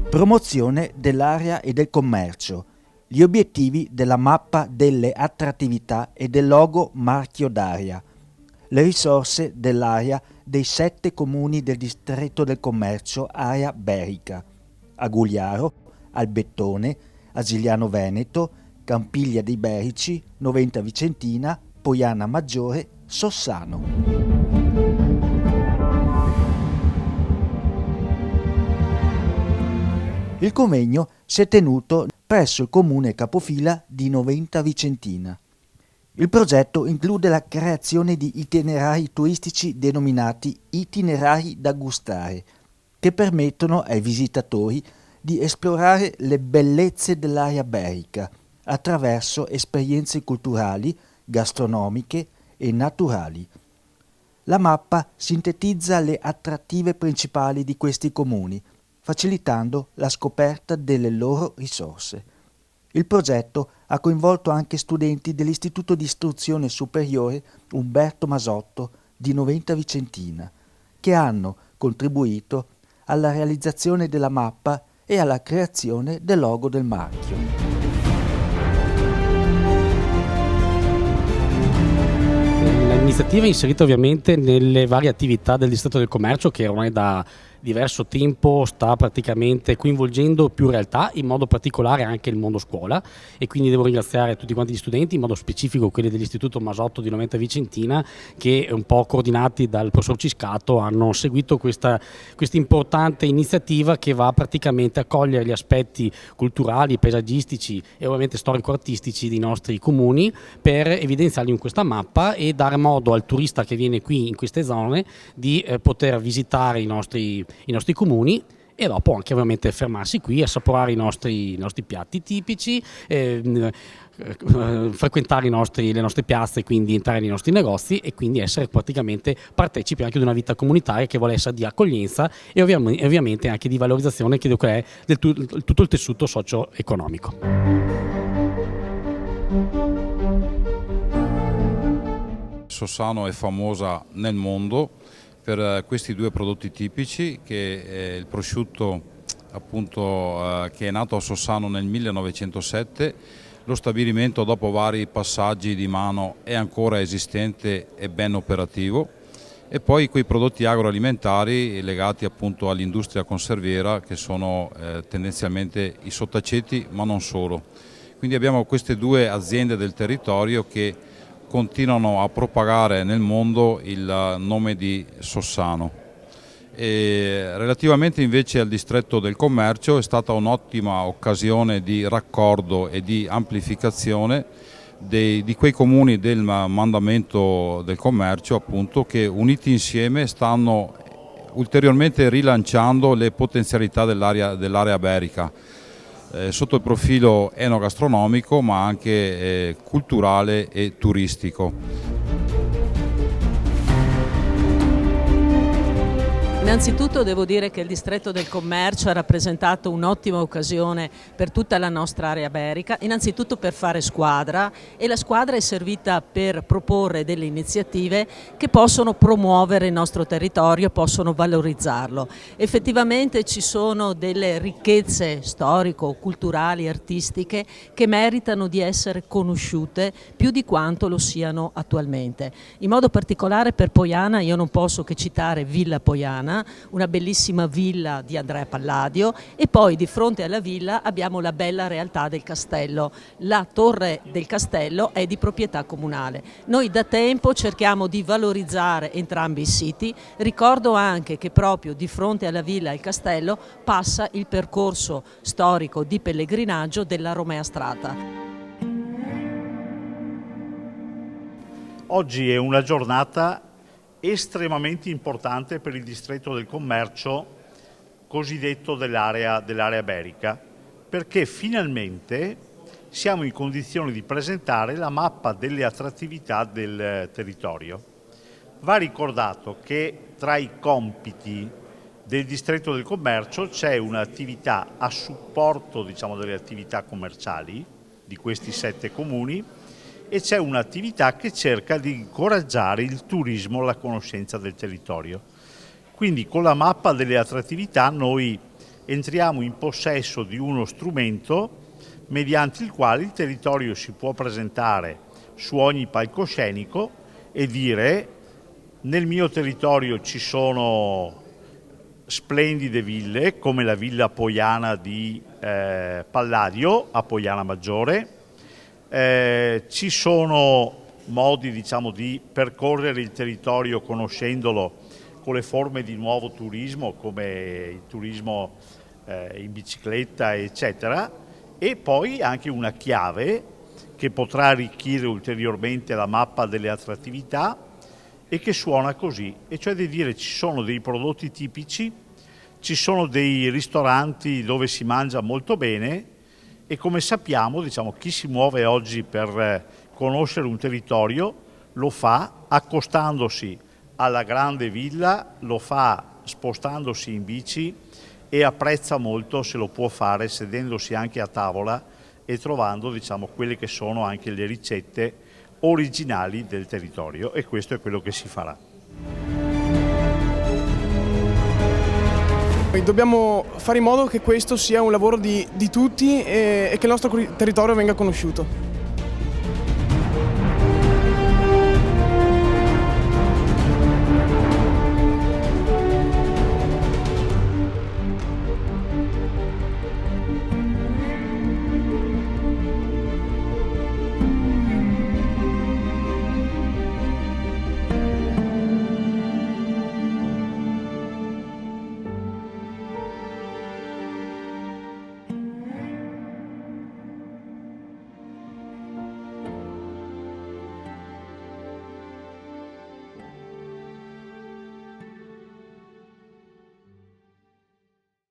Promozione dell'area e del commercio. Gli obiettivi della mappa delle attrattività e del logo marchio d'area. Le risorse dell'area dei 7 comuni del distretto del commercio area Berica: Agugliaro, Albettone, Asigliano Veneto, Campiglia dei Berici, Noventa Vicentina, Poiana Maggiore, Sossano. Il convegno si è tenuto presso il comune capofila di Noventa Vicentina. Il progetto include la creazione di itinerari turistici denominati itinerari da gustare, che permettono ai visitatori di esplorare le bellezze dell'area berica attraverso esperienze culturali, gastronomiche e naturali. La mappa sintetizza le attrattive principali di questi comuni, facilitando la scoperta delle loro risorse. Il progetto ha coinvolto anche studenti dell'Istituto di Istruzione Superiore Umberto Masotto di Noventa Vicentina, che hanno contribuito alla realizzazione della mappa e alla creazione del logo del marchio. L'iniziativa è inserita ovviamente nelle varie attività del distretto del commercio, che ormai da diverso tempo sta praticamente coinvolgendo più realtà, in modo particolare anche il mondo scuola, e quindi devo ringraziare tutti quanti gli studenti, in modo specifico quelli dell'Istituto Masotto di Noventa Vicentina, che un po' coordinati dal professor Ciscato hanno seguito questa importante iniziativa, che va praticamente a cogliere gli aspetti culturali, paesaggistici e ovviamente storico-artistici dei nostri comuni, per evidenziarli in questa mappa e dare modo al turista che viene qui in queste zone di poter visitare i nostri comuni, e dopo anche ovviamente fermarsi qui, assaporare i nostri piatti tipici, frequentare le nostre piazze, quindi entrare nei nostri negozi e quindi essere praticamente partecipi anche di una vita comunitaria che vuole essere di accoglienza e ovviamente anche di valorizzazione, che è del tutto il tessuto socio-economico. Sossano è famosa nel mondo per questi 2 prodotti tipici, che è il prosciutto appunto che è nato a Sossano nel 1907. Lo stabilimento, dopo vari passaggi di mano, è ancora esistente e ben operativo, e poi quei prodotti agroalimentari legati appunto all'industria conserviera, che sono tendenzialmente i sottaceti, ma non solo. Quindi abbiamo queste 2 aziende del territorio che continuano a propagare nel mondo il nome di Sossano. E relativamente invece al distretto del commercio, è stata un'ottima occasione di raccordo e di amplificazione di quei comuni del mandamento del commercio, appunto, che uniti insieme stanno ulteriormente rilanciando le potenzialità dell'area berica, sotto il profilo enogastronomico, ma anche culturale e turistico. Innanzitutto devo dire che il distretto del commercio ha rappresentato un'ottima occasione per tutta la nostra area berica, innanzitutto per fare squadra, e la squadra è servita per proporre delle iniziative che possono promuovere il nostro territorio, possono valorizzarlo. Effettivamente ci sono delle ricchezze storico-culturali, artistiche, che meritano di essere conosciute più di quanto lo siano attualmente. In modo particolare per Poiana io non posso che citare Villa Poiana, una bellissima villa di Andrea Palladio, e poi di fronte alla villa abbiamo la bella realtà del castello. La torre del castello è di proprietà comunale. Noi da tempo cerchiamo di valorizzare entrambi i siti. Ricordo anche che proprio di fronte alla villa e al castello passa il percorso storico di pellegrinaggio della Romea Strata. Oggi è una giornata estremamente importante per il distretto del commercio cosiddetto dell'area berica, perché finalmente siamo in condizione di presentare la mappa delle attrattività del territorio. Va ricordato che tra i compiti del distretto del commercio c'è un'attività a supporto, delle attività commerciali di questi 7 comuni, e c'è un'attività che cerca di incoraggiare il turismo, la conoscenza del territorio. Quindi con la mappa delle attrattività noi entriamo in possesso di uno strumento mediante il quale il territorio si può presentare su ogni palcoscenico e dire: nel mio territorio ci sono splendide ville come la villa Poiana di Palladio a Poiana Maggiore, ci sono modi di percorrere il territorio conoscendolo con le forme di nuovo turismo come il turismo in bicicletta eccetera, e poi anche una chiave che potrà arricchire ulteriormente la mappa delle attrattività e che suona così, e cioè di dire: ci sono dei prodotti tipici, ci sono dei ristoranti dove si mangia molto bene, e come sappiamo, chi si muove oggi per conoscere un territorio lo fa accostandosi alla grande villa, lo fa spostandosi in bici e apprezza molto se lo può fare sedendosi anche a tavola e trovando quelle che sono anche le ricette originali del territorio, e questo è quello che si farà. Dobbiamo fare in modo che questo sia un lavoro di tutti e che il nostro territorio venga conosciuto.